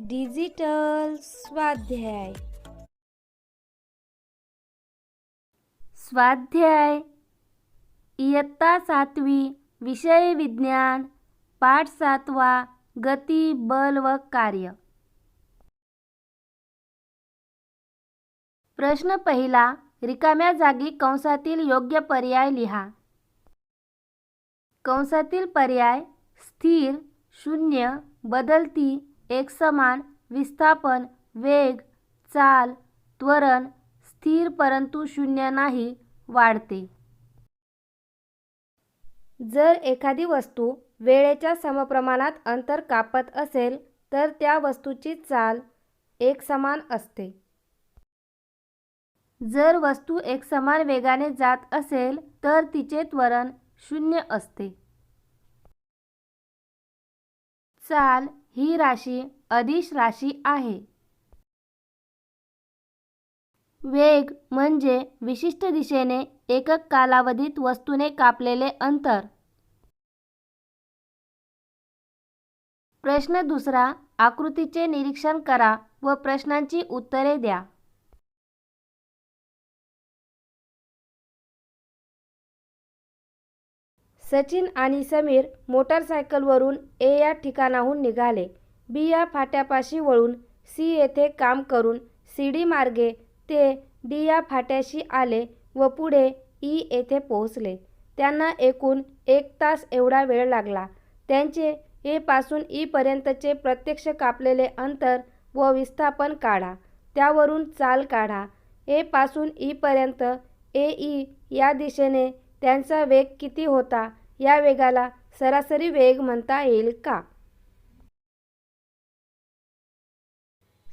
Digital स्वाध्याय. स्वाध्याय इयत्ता 7वी, विषय विज्ञान, पाठ 7वा, गती, बल व कार्य. प्रश्न पहिला, रिकाम्या जागी कंसातील योग्य पर्याय लिहा. कंसातील पर्याय: स्थिर, शून्य, बदलती, एकसमान, विस्थापन, वेग, चाल, त्वरण, स्थिर परंतु शून्य नाही, वाढते. जर एखादी वस्तू वेळेच्या समप्रमाणात अंतर कापत असेल तर त्या वस्तूची चाल एकसमान असते. जर वस्तू एकसमान वेगाने जात असेल तर तिचे त्वरण शून्य असते. चाल ही राशी अदिश राशी आहे. वेग म्हणजे विशिष्ट दिशेने एकक कालावधीत वस्तूने कापलेले अंतर. प्रश्न दुसरा, आकृतीचे निरीक्षण करा व प्रश्नांची उत्तरे द्या. सचिन आणि समीर मोटारसायकलवरून ए या ठिकाणाहून निघाले. बी या फाट्यापाशी वळून सी येथे काम करून सीडी मार्गे ते डी या फाट्याशी आले व पुढे ई येथे पोहोचले. त्यांना एकूण 1 तास एवढा वेळ लागला. त्यांचे ए पासून ई पर्यंतचे प्रत्यक्ष कापलेले अंतर व विस्थापन काढा. त्यावरून चाल काढा. ए पासून ई पर्यंत ए ई या दिशेने त्यांचा वेग किती होता? या वेगाला सरासरी वेग म्हणता येईल का?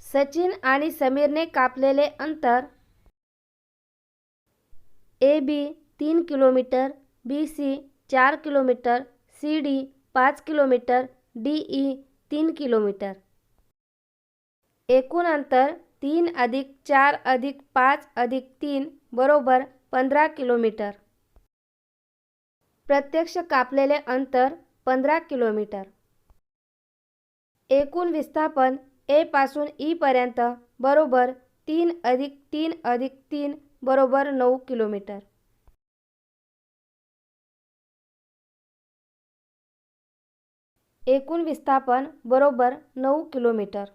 सचिन आणि समीरने कापलेले अंतर: A B 3 kilometre, B C 4 kilometre, C D 5 kilometre, D E 3 kilometre. एकूण अंतर 3 + 4 + 5 + 3 बरोबर 15 किलोमीटर. प्रत्यक्ष कापलेले अंतर 15 किलोमीटर. एकूण विस्थापन ए पासून ई पर्यंत बरोबर 3 + 3 + 3 बरोबर 9 किलोमीटर. एकूण विस्थापन बरोबर 9 किलोमीटर.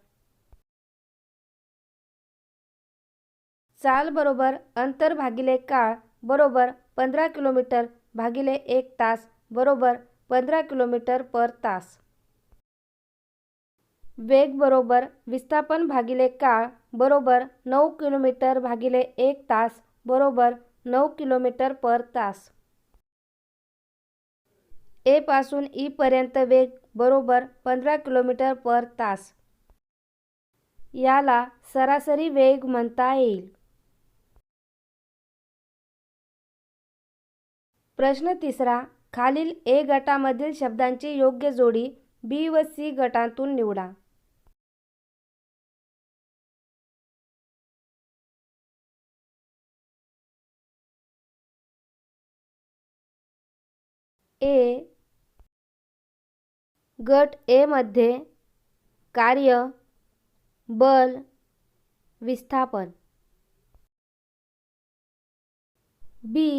चाल बरोबर अंतर भागिले काळ बरोबर 15 किलोमीटर भागिले 1 तास बरोबर 15 किलोमीटर पर तास. वेग बरोबर विस्थापन भागिले काळ बरोबर 9 किलोमीटर भागिले 1 तास बरोबर 9 किलोमीटर पर तास. ए पासून ई पर्यंत वेग बरोबर 15 किलोमीटर पर तास. याला सरासरी वेग म्हणता येईल. प्रश्न तिसरा, खालील ए गटामधील शब्दांची योग्य जोडी बी व सी गटातून निवडा. ए. गट ए मध्ये कार्य, बल, विस्थापन. बी.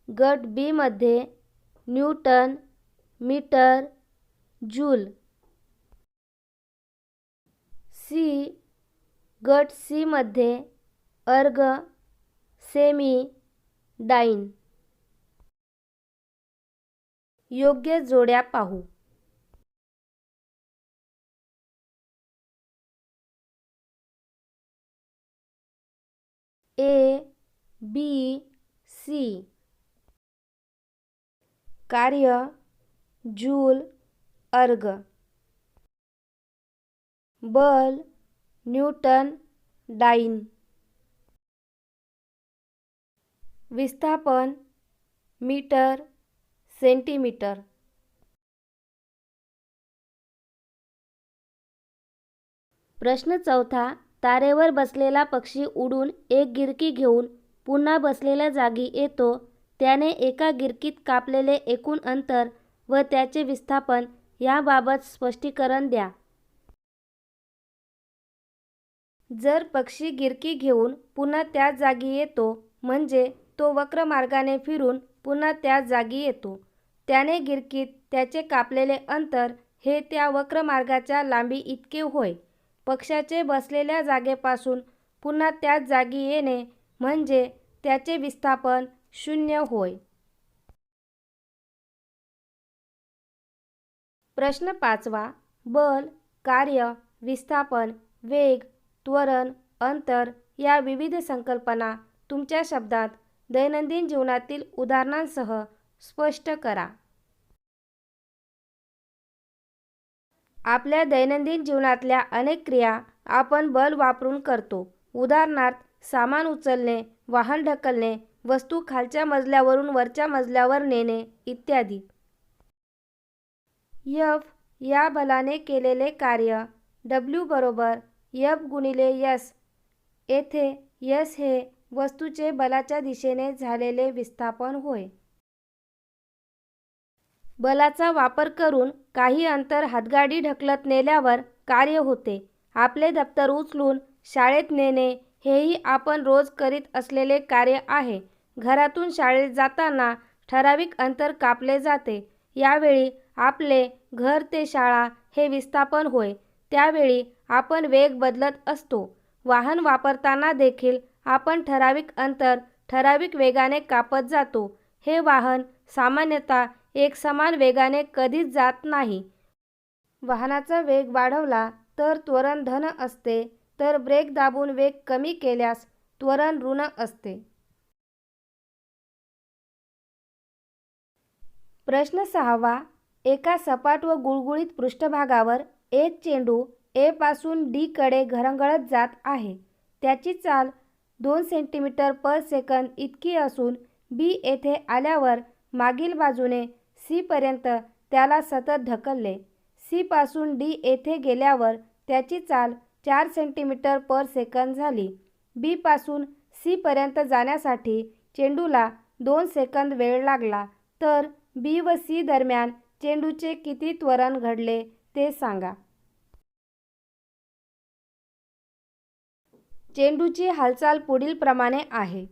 गट बी मध्ये न्यूटन, मीटर, जूल. सी. गट सी मध्ये अर्ग, सेमी, डाइन. योग्य जोड्या पाहू. ए, बी, सी. कार्य, जूल, अर्ग. बल, न्यूटन, डाइन. विस्थापन, मीटर, सेंटीमीटर. प्रश्न चौथा, तारेवर बसलेला पक्षी उडून एक गिरकी घेऊन पुन्हा बसलेल्या जागी येतो त्याने एका गिरकीत कापलेले एकूण अंतर व त्याचे विस्थापन याबाबत स्पष्टीकरण द्या. जर पक्षी गिरकी घेऊन पुन्हा त्याच जागी येतो म्हणजे तो वक्र मार्गाने फिरून पुन्हा त्याच जागी येतो. त्याने गिरकीत त्याचे कापलेले अंतर हे त्या वक्र मार्गाच्या लांबी इतके होय. पक्षाचे बसलेल्या जागेपासून पुन्हा त्याच जागी येणे म्हणजे त्याचे विस्थापन 0 होय. प्रश्न 5वा. बल, कार्य, विस्थापन, वेग, त्वरण, अंतर या विविध संकल्पना तुमच्या शब्दात दैनंदिन जीवनातील उदाहरणांसह स्पष्ट करा. आपल्या दैनंदिन जीवनातल्या अनेक क्रिया आपण बल वापरून करतो. उदाहरणार्थ सामान उचलणे, वाहन ढकलणे, वस्तू खालच्या मजल्यावरून वरच्या मजल्यावर नेणे इत्यादी. F या बलाने केलेले कार्य W बरोबर F गुणिले S. येथे S हे वस्तूचे बलाच्या दिशेने झालेले विस्थापन होय. बलाचा वापर करून काही अंतर हातगाडी ढकलत नेल्यावर कार्य होते. आपले दप्तर उचलून शाळेत नेणे हेही आपण रोज करीत असलेले कार्य आहे. घरातून शाळेत जाताना ठराविक अंतर कापले जाते. यावेळी आपले घर ते शाळा हे विस्थापन होय. त्यावेळी आपण वेग बदलत असतो. वाहन वापरताना देखील आपण ठराविक अंतर ठराविक वेगाने कापत जातो. हे वाहन सामान्यतः एकसमान वेगाने कधीच जात नाही. वाहनाचा वेग वाढवला तर त्वरण धन असते, तर ब्रेक दाबून वेग कमी केल्यास त्वरण ऋण असते. प्रश्न 6वा. एका सपाट व गुळगुळीत पृष्ठभागावर एक चेंडू ए पासून डी कडे घरंगळत जात आहे. त्याची चाल 2 सेंटीमीटर पर सेकंद इतकी असून बी येथे आल्यावर मागील बाजूने सी पर्यंत त्याला सतत ढकलले. सी पासून डी येथे गेल्यावर त्याची चाल 4 सेंटीमीटर पर सेकंद झाली. बी पासून सी पर्यंत जाण्यासाठी चेंडूला 2 सेकंद वेळ लागला. तर बी व सी दरम्यान चेंडूचे किती त्वरण घडले ते सांगा. चेंडूची हालचाल पुढील प्रमाणे आहे.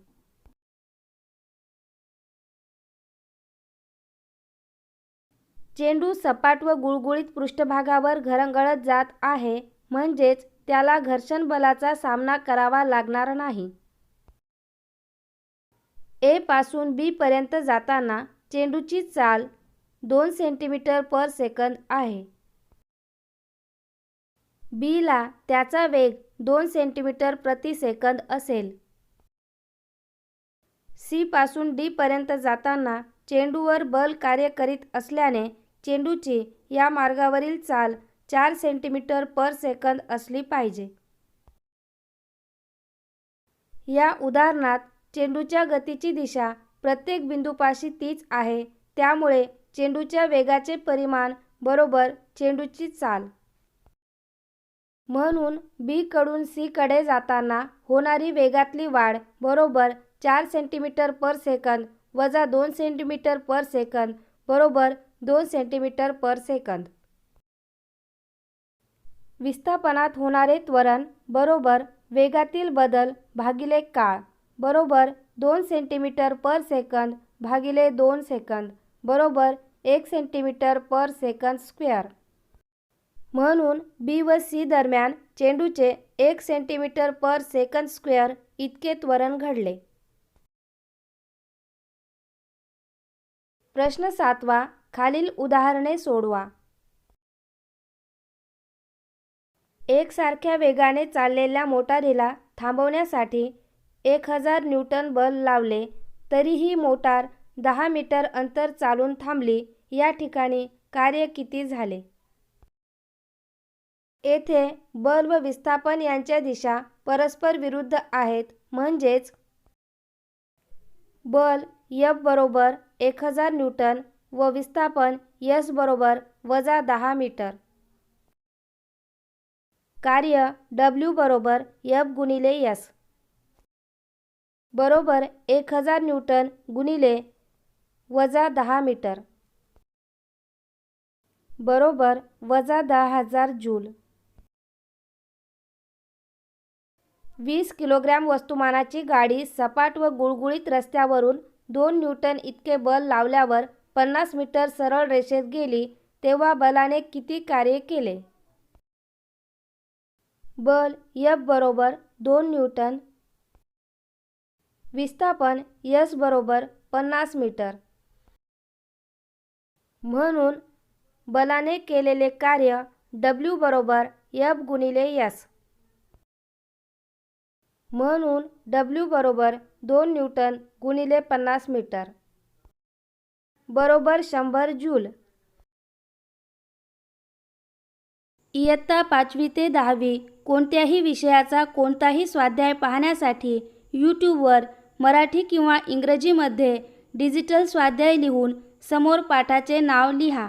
चेंडू सपाट व गुळगुळीत पृष्ठभागावर घरंगळत जात आहे म्हणजेच त्याला घर्षण बलाचा सामना करावा लागणार नाही. ए पासून बी पर्यंत जाताना चेंडूची चाल 2 सेंटीमीटर पर सेकंद आहे. बी ला त्याचा वेग 2 सेंटीमीटर प्रति सेकंद असेल. सी पासून डी पर्यंत जाताना चेंडूवर बल कार्य करीत असल्याने चेंडूची या मार्गावरील चाल 4 सेंटीमीटर पर सेकंद असली पाहिजे. या उदाहरणात चेंडूच्या गतीची दिशा प्रत्येक बिंदूपाशी तीच आहे. त्यामुळे चेंडूच्या वेगाचे परिमाण बरोबर चेंडूची चाल. म्हणून बी कडून सी कडे जाताना होणारी वेगातली वाढ बरोबर 4 सेंटीमीटर पर सेकंद वजा 2 सेंटीमीटर पर सेकंद बरोबर 2 सेंटीमीटर पर सेकंद. विस्थापनात होणारे त्वरण बरोबर वेगातील बदल भागिले काळ बरोबर 2 सेंटीमीटर पर सेकंद भागिले 2 सेकंद बरोबर 1 सेंटीमीटर पर सेकंद स्क्वेअर. म्हणून बी व सी दरम्यान चेंडूचे 1 सेंटीमीटर पर सेकंद स्क्वेअर इतके त्वरण घडले. प्रश्न 7वा. खालील उदाहरणे सोडवा. एकसारख्या वेगाने चाललेल्या मोटारीला थांबवण्यासाठी 1000 न्यूटन बल लावले तरीही मोटार 10 मीटर अंतर चालून थांबली. या ठिकाणी कार्य किती झाले? येथे बल व विस्थापन यांच्या दिशा परस्पर विरुद्ध आहेत म्हणजेच बल F बरोबर 1000 न्यूटन व विस्थापन S बरोबर वजा 10 मीटर. कार्य W बरोबर F गुणिले S बरोबर 1000 न्यूटन गुणिले वजा 10 मीटर बरोबर वजा 10,000 जूल. 20 किलोग्रॅम वस्तुमानाची गाडी सपाट व गुळगुळीत रस्त्यावरून 2 न्यूटन इतके बल लावल्यावर 50 मीटर सरळ रेषेत गेली तेव्हा बलाने किती कार्य केले? बल F बरोबर 2 न्यूटन. विस्थापन S बरोबर 50 मीटर. म्हणून बलाने केलेले कार्य W बरोबर F गुणिले S. म्हणून W बरोबर 2 न्यूटन गुणिले 50 मीटर बरोबर 100 जूल. इयत्ता 5वी ते 10वी कोणत्याही विषयाचा कोणताही स्वाध्याय पाहण्यासाठी यूट्यूबवर मराठी किंवा इंग्रजीमध्ये डिजिटल स्वाध्याय लिहून समोर पाठाचे नाव लिहा.